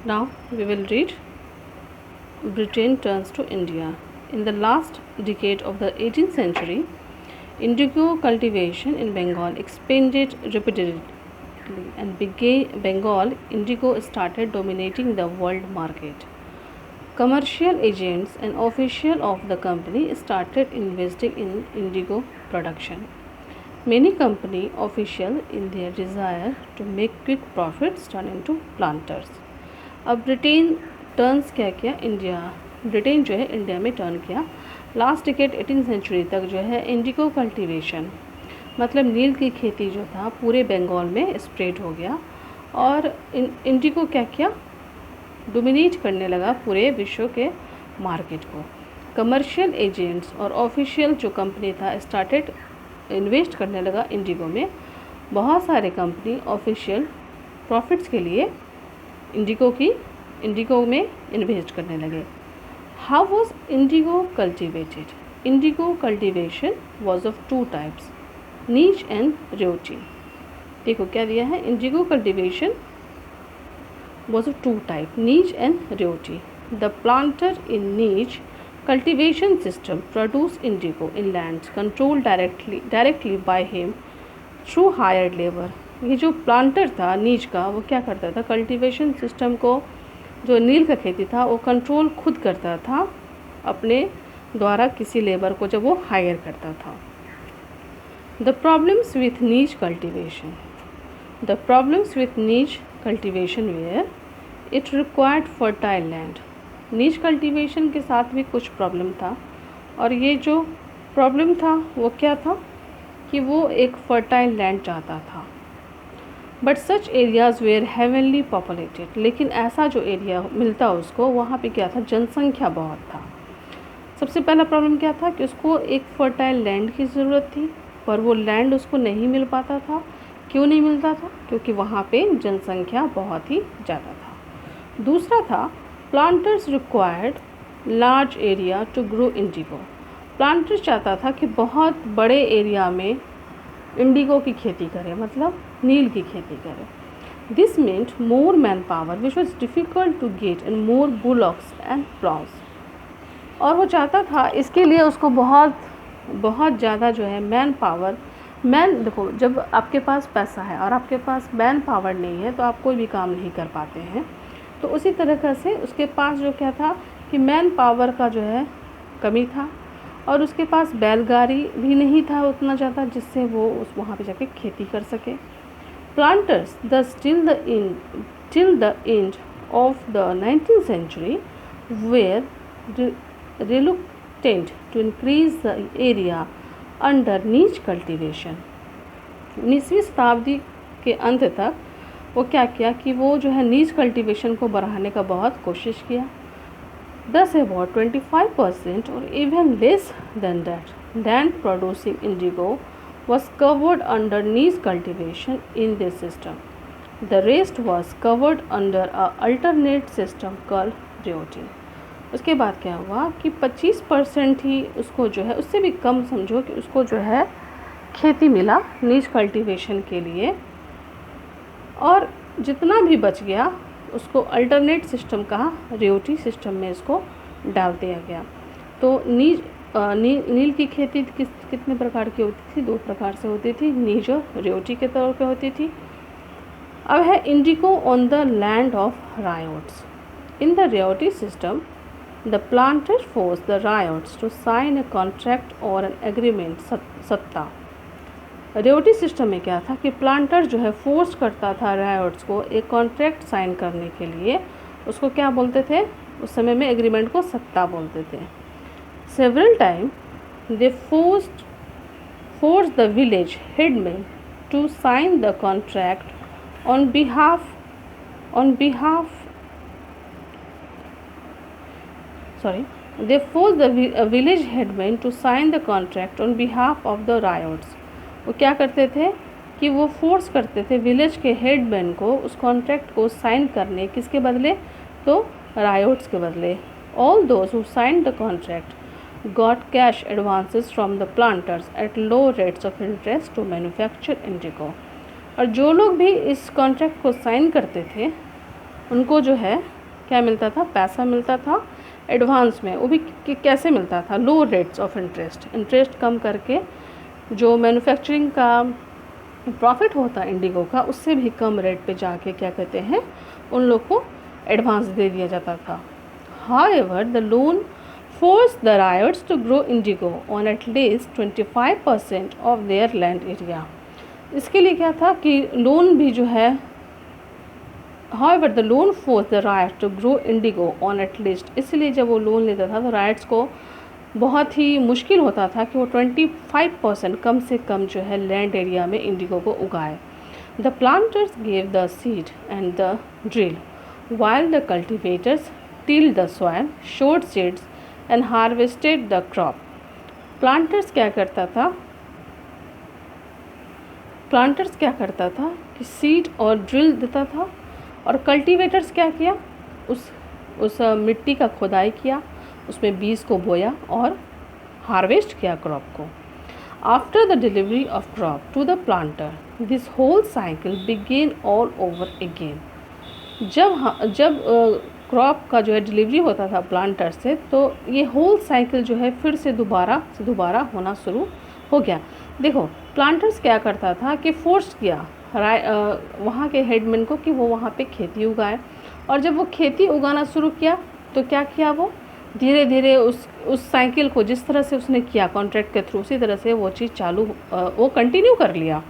Now we will read Britain turns to India. In the last decade of the 18th century, indigo cultivation in Bengal expanded rapidly and Bengal indigo started dominating the world market. Commercial agents and officials of the company started investing in indigo production. Many company officials, in their desire to make quick profits, turn into planters. अब Britain turns क्या किया, Britain जो है India में turn किया। Last decade 18th century तक जो है इंडिगो कल्टीवेशन मतलब नील की खेती जो था पूरे बंगाल में स्प्रेड हो गया और इंडिगो क्या किया, डोमिनेट करने लगा पूरे विश्व के मार्केट को। कमर्शियल एजेंट्स और ऑफिशियल जो कंपनी था स्टार्टेड इन्वेस्ट करने लगा इंडिगो में। बहुत सारे कंपनी ऑफिशियल प्रॉफिट्स के लिए इंडिगो में इन्वेस्ट करने लगे। How was Indigo cultivated? Indigo cultivation was of two types, नीच एंड रेवटी। देखो क्या दिया है, Indigo cultivation was of two types, niche and roti. The planter in niche cultivation system produced indigo in lands controlled directly by him through hired labor. ये जो planter था नीच का वो क्या करता था, कल्टीवेशन सिस्टम को, जो नील का खेती था वो कंट्रोल खुद करता था अपने द्वारा किसी लेबर को जब वो हायर करता था। The problems with niche cultivation. The problems with niche cultivation were it required fertile land. niche cultivation के साथ भी कुछ प्रॉब्लम था और ये जो प्रॉब्लम था वो क्या था कि वो एक फर्टाइल लैंड चाहता था। But such areas where heavily populated, लेकिन ऐसा जो एरिया मिलता उसको वहाँ पे क्या था, जनसंख्या बहुत था। सबसे पहला प्रॉब्लम क्या था कि उसको एक फर्टाइल लैंड की ज़रूरत थी पर वो लैंड उसको नहीं मिल पाता था। क्यों नहीं मिलता था? क्योंकि वहाँ पे जनसंख्या बहुत ही ज़्यादा था। दूसरा था planters required large area to grow indigo. Planters चाहता था कि बहुत बड़े एरिया में इंडिगो की खेती करे, मतलब नील की खेती करे। This meant more manpower which was difficult to get and more bullocks and ploughs. और वो चाहता था इसके लिए उसको बहुत ज़्यादा जो है देखो जब आपके पास पैसा है और आपके पास मैन पावर नहीं है तो आप कोई भी काम नहीं कर पाते हैं। तो उसी तरह से उसके पास जो क्या था कि मैन पावर का जो है कमी था और उसके पास बैलगाड़ी भी नहीं था उतना ज़्यादा जिससे वो वहाँ पे जाके खेती कर सके। Planters till the end of the 19th century were reluctant to increase the area under नीच कल्टीवेशन। 19वीं शताब्दी के अंत तक वो क्या किया कि वो जो है नीच कल्टीवेशन को बढ़ाने का बहुत कोशिश किया। Thus about 25% or even less than that land producing indigo was covered under niche cultivation in this system. The rest was covered under a alternate system called roti. उसके बाद क्या हुआ कि 25% ही उसको जो है, उससे भी कम समझो कि उसको जो है खेती मिला नीच कल्टीवेशन के लिए और जितना भी बच गया उसको अल्टरनेट सिस्टम कहा, रेवटी सिस्टम में इसको डाल दिया गया। तो नील की खेती कितने प्रकार की होती थी? दो प्रकार से होती थी, नीज और रेवटी के तौर पे होती थी। अब है indigo on the land of ryots. In the ryoti system the planter forced the riots to sign a contract or an agreement सत्ता। रेवटी सिस्टम में क्या था कि प्लांटर जो है फोर्स करता था रायोट्स को एक कॉन्ट्रैक्ट साइन करने के लिए। उसको क्या बोलते थे उस समय में? एग्रीमेंट को सत्ता बोलते थे। Several time they force the village headman to sign the contract on behalf they forced the village headman to sign the contract on behalf of the riots। वो क्या करते थे कि वो फोर्स करते थे विलेज के हेडमैन को उस कॉन्ट्रैक्ट को साइन करने, किसके बदले? तो रायोट्स के बदले। All those who signed the contract got cash advances from the planters at low rates of interest to manufacture indigo. और जो लोग भी इस कॉन्ट्रैक्ट को साइन करते थे उनको जो है क्या मिलता था, पैसा मिलता था एडवांस में, वो भी कैसे मिलता था, लो रेट्स ऑफ इंटरेस्ट कम करके जो मैन्युफैक्चरिंग का प्रॉफिट होता इंडिगो का उससे भी कम रेट पे जाके क्या कहते हैं उन लोग को एडवांस दे दिया जाता था। However the loan force the ryots to grow indigo on at least 25% of their land area. इसके लिए क्या था कि लोन भी जो है, However, the loan forced the riots to grow indigo on at least, इसलिए जब वो लोन लेता था तो राइट्स को बहुत ही मुश्किल होता था कि वो 25% कम से कम जो है लैंड एरिया में इंडिगो को उगाए। The planters gave the seed and the drill while the cultivators tilled the soil, showed seeds and harvested the crop. Planters क्या करता था कि सीड और ड्रिल देता था, और कल्टीवेटर्स क्या किया, उस मिट्टी का खुदाई किया, उसमें बीज को बोया और हार्वेस्ट किया क्रॉप को। After the delivery of crop to the planter this whole cycle begin all over again. जब क्रॉप का जो है डिलीवरी होता था प्लांटर से, तो ये होल साइकिल जो है फिर से दोबारा होना शुरू हो गया। देखो प्लांटर्स क्या करता था कि फोर्स किया वहाँ के हेडमैन को कि वो वहाँ पे खेती उगाए, और जब वो खेती उगाना शुरू किया तो क्या किया, वो धीरे धीरे उस साइकिल को जिस तरह से उसने किया कॉन्ट्रैक्ट के थ्रू, उसी तरह से वो चीज़ वो कंटिन्यू कर लिया।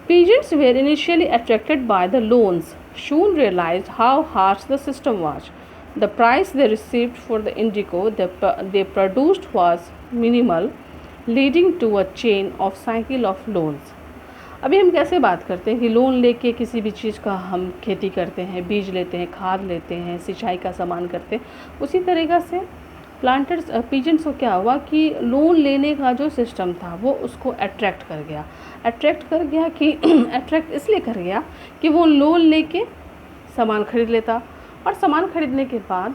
Peasants were initially attracted by the loans, soon realized how harsh the system was. The price they received for the indigo they produced was minimal, leading to a chain of cycle of loans. अभी हम कैसे बात करते हैं कि loan लेके किसी भी चीज़ का हम खेती करते हैं, बीज लेते हैं, खाद लेते हैं, सिंचाई का सामान करते हैं, उसी तरीक़ा से पीजेंट्स को क्या हुआ कि लोन लेने का जो सिस्टम था वो उसको अट्रैक्ट कर गया कि अट्रैक्ट इसलिए कर गया कि वो लोन लेके सामान खरीद लेता, और सामान खरीदने के बाद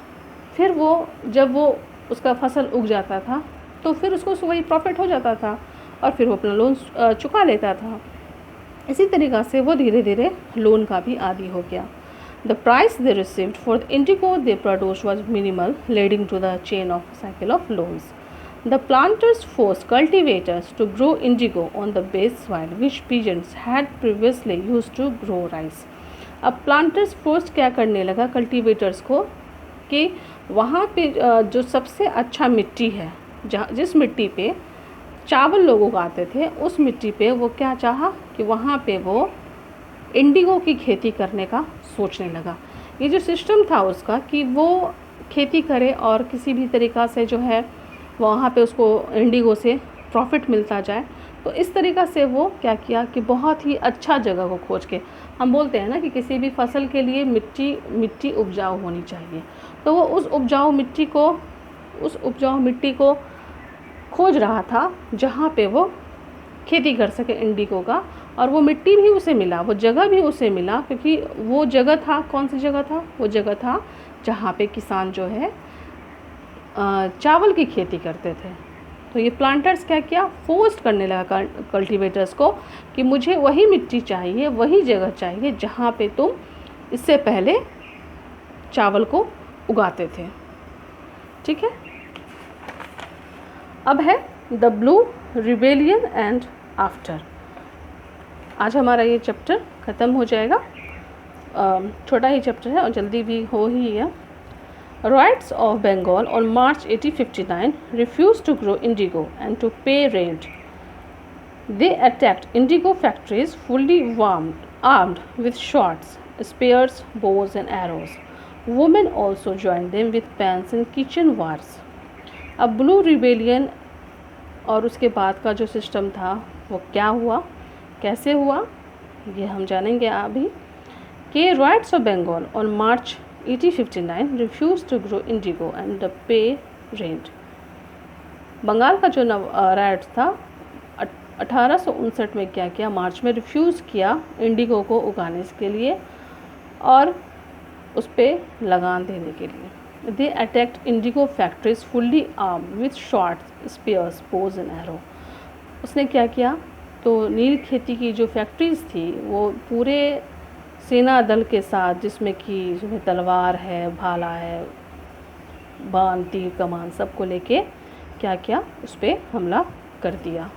फिर वो जब वो उसका फसल उग जाता था तो फिर उसको वही प्रॉफिट हो जाता था और फिर वो अपना लोन चुका लेता था। इसी तरीक़ा से वो धीरे धीरे लोन का भी आदी हो गया। The price they received for the indigo they produced was minimal, leading to the chain of cycle of loans. The planters forced cultivators to grow indigo on the base soil which peasants had previously used to grow rice. अब planters forced क्या करने लगा cultivators को कि वहाँ पे जो सबसे अच्छा मिट्टी है, जिस मिट्टी पे चावल लोग उगाते थे, उस मिट्टी पे वो क्या चाहा कि वहाँ पे वो इंडिगो की खेती करने का सोचने लगा। ये जो सिस्टम था उसका कि वो खेती करे और किसी भी तरीक़ा से जो है वहाँ पे उसको इंडिगो से प्रॉफिट मिलता जाए, तो इस तरीक़ा से वो क्या किया कि बहुत ही अच्छा जगह को खोज के, हम बोलते हैं ना कि किसी भी फसल के लिए मिट्टी उपजाऊ होनी चाहिए, तो वो उस उपजाऊ मिट्टी को खोज रहा था जहाँ पे वो खेती कर सके इंडिगो का, और वो मिट्टी भी उसे मिला, वो जगह भी उसे मिला, क्योंकि वो जगह था, कौन सी जगह था, वो जगह था जहाँ पे किसान जो है चावल की खेती करते थे। तो ये प्लांटर्स क्या किया, फोर्स करने लगा कल्टीवेटर्स को कि मुझे वही मिट्टी चाहिए, वही जगह चाहिए जहाँ पे तुम इससे पहले चावल को उगाते थे। ठीक है, अब है the blue rebellion and after. आज हमारा ये चैप्टर ख़त्म हो जाएगा, छोटा ही चैप्टर है और जल्दी भी हो ही है। Riots of Bengal on March 1859 refused to grow indigo and to pay rent. They attacked indigo factories fully armed with swords, spears, bows and arrows. Women also joined them with pans and kitchen wars. अब blue rebellion और उसके बाद का जो system था वो क्या हुआ, कैसे हुआ, ये हम जानेंगे अभी। कि ryots of Bengal on March 1859 refuse to grow indigo and pay rent. Bengal का जो राइट्स था 1859 में क्या किया, मार्च में रिफ्यूज़ किया इंडिगो को उगाने के लिए और उस पर लगान देने के लिए। They attacked indigo factories fully armed with swords, spears, bows and arrow. उसने क्या किया, तो नील खेती की जो फैक्ट्रीज़ थी वो पूरे सेना दल के साथ, जिसमें कि जो है तलवार है, भाला है, बाण, तीर, कमान सबको लेके क्या किया, उस पर हमला कर दिया।